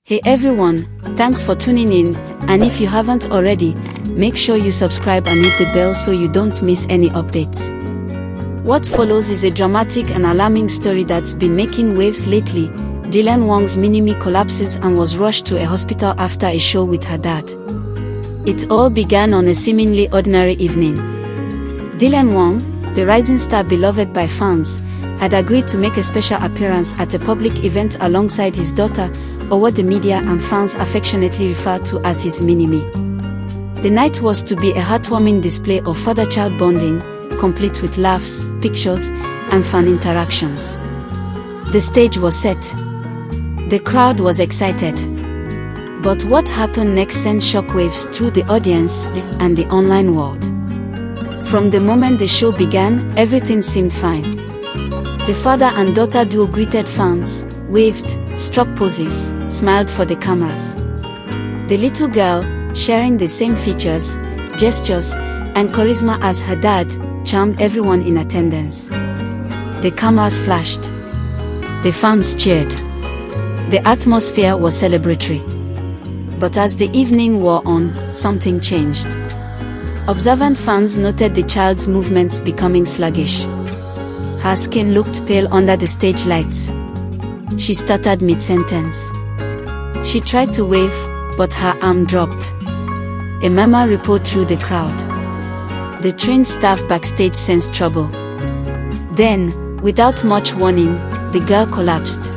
Hey everyone, thanks for tuning in, and if you haven't already, make sure you subscribe and hit the bell so you don't miss any updates. What follows is a dramatic and alarming story that's been making waves lately. Wang's mini-me collapses and was rushed to a hospital after a show with her dad. It all began on a seemingly ordinary evening. Wang, the rising star beloved by fans, had agreed to make a special appearance at a public event alongside his daughter, or what the media and fans affectionately refer to as his mini-me. The night was to be a heartwarming display of father-child bonding, complete with laughs, pictures, and fan interactions. The stage was set. The crowd was excited. But what happened next sent shockwaves through the audience and the online world. From the moment the show began, everything seemed fine. The father and daughter duo greeted fans, waved, struck poses, smiled for the cameras. The little girl, sharing the same features, gestures, and charisma as her dad, charmed everyone in attendance. The cameras flashed. The fans cheered. The atmosphere was celebratory. But as the evening wore on, something changed. Observant fans noted the child's movements becoming sluggish. Her skin looked pale under the stage lights. She stuttered mid-sentence. She tried to wave, but her arm dropped. A murmur rippled through the crowd. The trained staff backstage sensed trouble. Then, without much warning, the girl collapsed.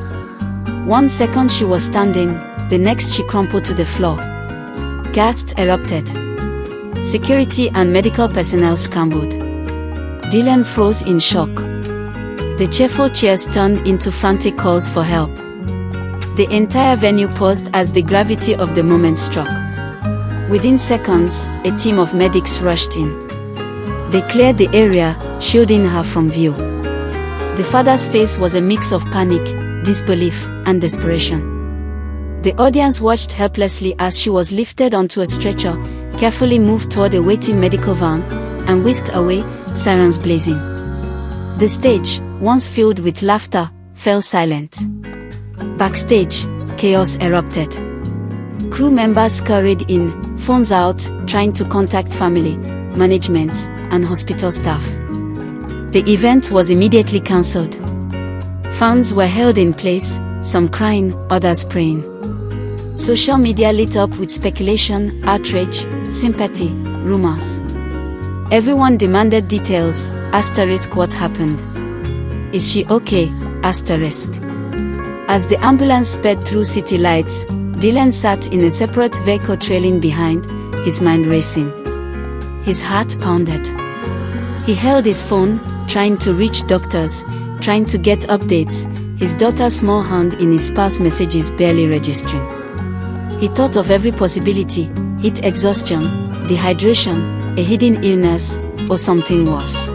1 second she was standing, the next she crumpled to the floor. Gasps erupted. Security and medical personnel scrambled. Dylan froze in shock. The cheerful cheers turned into frantic calls for help. The entire venue paused as the gravity of the moment struck. Within seconds, a team of medics rushed in. They cleared the area, shielding her from view. The father's face was a mix of panic, disbelief, and desperation. The audience watched helplessly as she was lifted onto a stretcher, carefully moved toward a waiting medical van, and whisked away, sirens blazing. The stage, once filled with laughter, fell silent. Backstage, chaos erupted. Crew members scurried in, phones out, trying to contact family, management, and hospital staff. The event was immediately cancelled. Fans were held in place, some crying, others praying. Social media lit up with speculation, outrage, sympathy, rumors. Everyone demanded details, asterisk what happened. Is she okay, asterisk. As the ambulance sped through city lights, Dylan sat in a separate vehicle trailing behind, his mind racing. His heart pounded. He held his phone, trying to reach doctors, trying to get updates, his daughter's small hand in his sparse messages barely registering. He thought of every possibility: heat exhaustion, dehydration, a hidden illness, or something worse.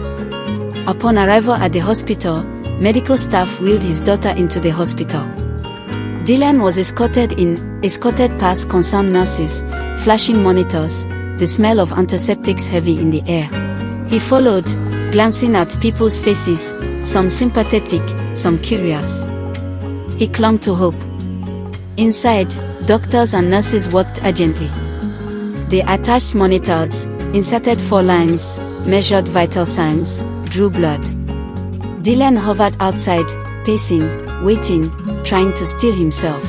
Upon arrival at the hospital, medical staff wheeled his daughter into the hospital. Dylan was escorted past concerned nurses, flashing monitors, the smell of antiseptics heavy in the air. He followed, glancing at people's faces, some sympathetic, some curious. He clung to hope. Inside, doctors and nurses worked urgently. They attached monitors, inserted 4 lines, measured vital signs, drew blood. Dylan hovered outside, pacing, waiting, trying to steel himself.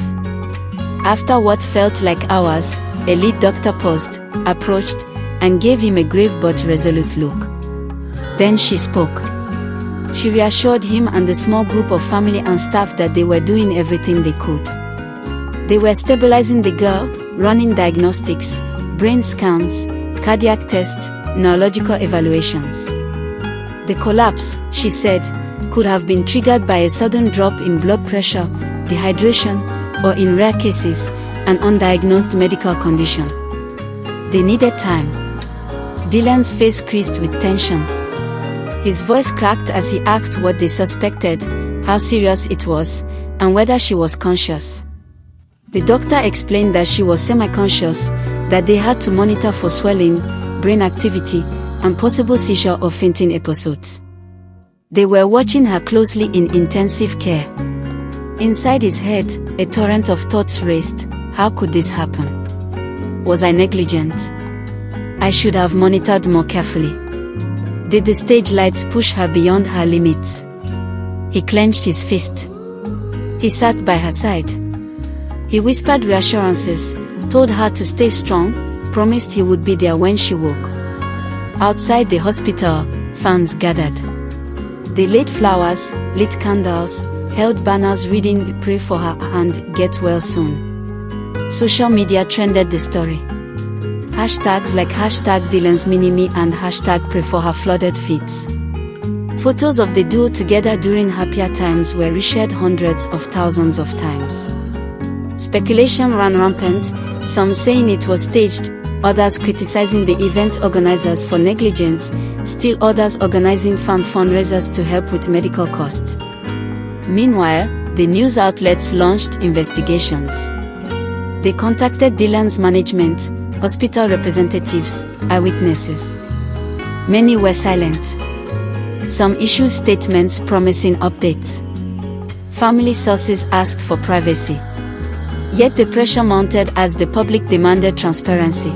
After what felt like hours, a lead doctor paused, approached, and gave him a grave but resolute look. Then she spoke. She reassured him and the small group of family and staff that they were doing everything they could. They were stabilizing the girl, running diagnostics, brain scans, cardiac tests, neurological evaluations. The collapse, she said, could have been triggered by a sudden drop in blood pressure, dehydration, or in rare cases, an undiagnosed medical condition. They needed time. Dylan's face creased with tension. His voice cracked as he asked what they suspected, how serious it was, and whether she was conscious. The doctor explained that she was semi-conscious, that they had to monitor for swelling, brain activity, and possible seizure or fainting episodes. They were watching her closely in intensive care. Inside his head, a torrent of thoughts raced. How could this happen? Was I negligent? I should have monitored more carefully. Did the stage lights push her beyond her limits? He clenched his fist. He sat by her side. He whispered reassurances, told her to stay strong, promised he would be there when she woke. Outside the hospital, fans gathered. They laid flowers, lit candles, held banners reading "Pray for her" and "Get well soon." Social media trended the story. Hashtags like #Dylan's Mini-Me and #Pray for her flooded feeds. Photos of the duo together during happier times were reshared hundreds of thousands of times. Speculation ran rampant, some saying it was staged, others criticizing the event organizers for negligence, still others organizing fan fundraisers to help with medical costs. Meanwhile, the news outlets launched investigations. They contacted Dylan's management, hospital representatives, eyewitnesses. Many were silent. Some issued statements promising updates. Family sources asked for privacy. Yet the pressure mounted as the public demanded transparency.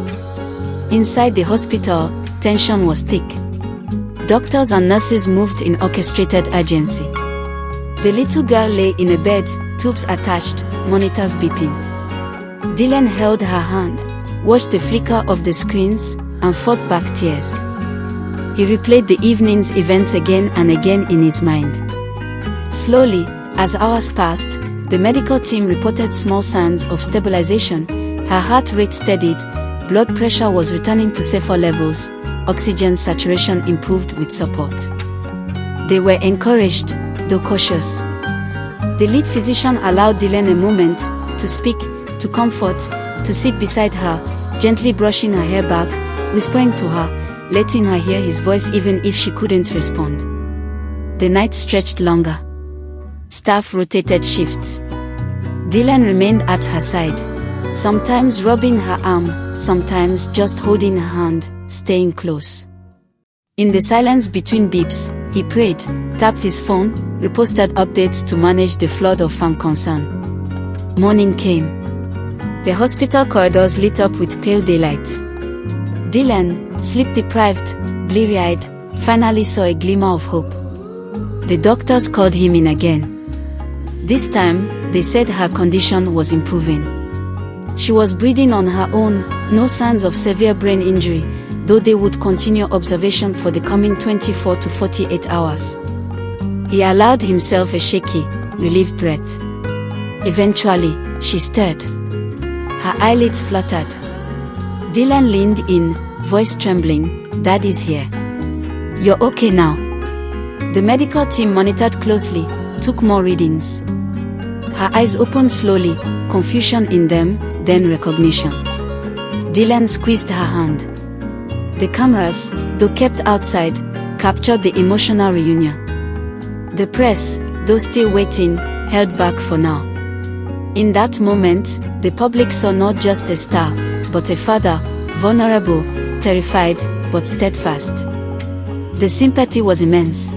Inside the hospital, tension was thick. Doctors and nurses moved in orchestrated urgency. The little girl lay in a bed, tubes attached, monitors beeping. Dylan held her hand, watched the flicker of the screens, and fought back tears. He replayed the evening's events again and again in his mind. Slowly, as hours passed, the medical team reported small signs of stabilization. Her heart rate steadied, blood pressure was returning to safer levels, oxygen saturation improved with support. They were encouraged, though cautious. The lead physician allowed Dylan a moment to speak, to comfort, to sit beside her, gently brushing her hair back, whispering to her, letting her hear his voice even if she couldn't respond. The night stretched longer. Staff rotated shifts. Dylan remained at her side, sometimes rubbing her arm, sometimes just holding her hand, staying close. In the silence between beeps, he prayed, tapped his phone, reposted updates to manage the flood of fan concern. Morning came. The hospital corridors lit up with pale daylight. Dylan, sleep-deprived, bleary-eyed, finally saw a glimmer of hope. The doctors called him in again. This time, they said her condition was improving. She was breathing on her own, no signs of severe brain injury, though they would continue observation for the coming 24 to 48 hours. He allowed himself a shaky, relieved breath. Eventually, she stirred. Her eyelids fluttered. Dylan leaned in, voice trembling, "Daddy's here. You're okay now." The medical team monitored closely, took more readings. Her eyes opened slowly, confusion in them, then recognition. Dylan squeezed her hand. The cameras, though kept outside, captured the emotional reunion. The press, though still waiting, held back for now. In that moment, the public saw not just a star, but a father, vulnerable, terrified, but steadfast. The sympathy was immense.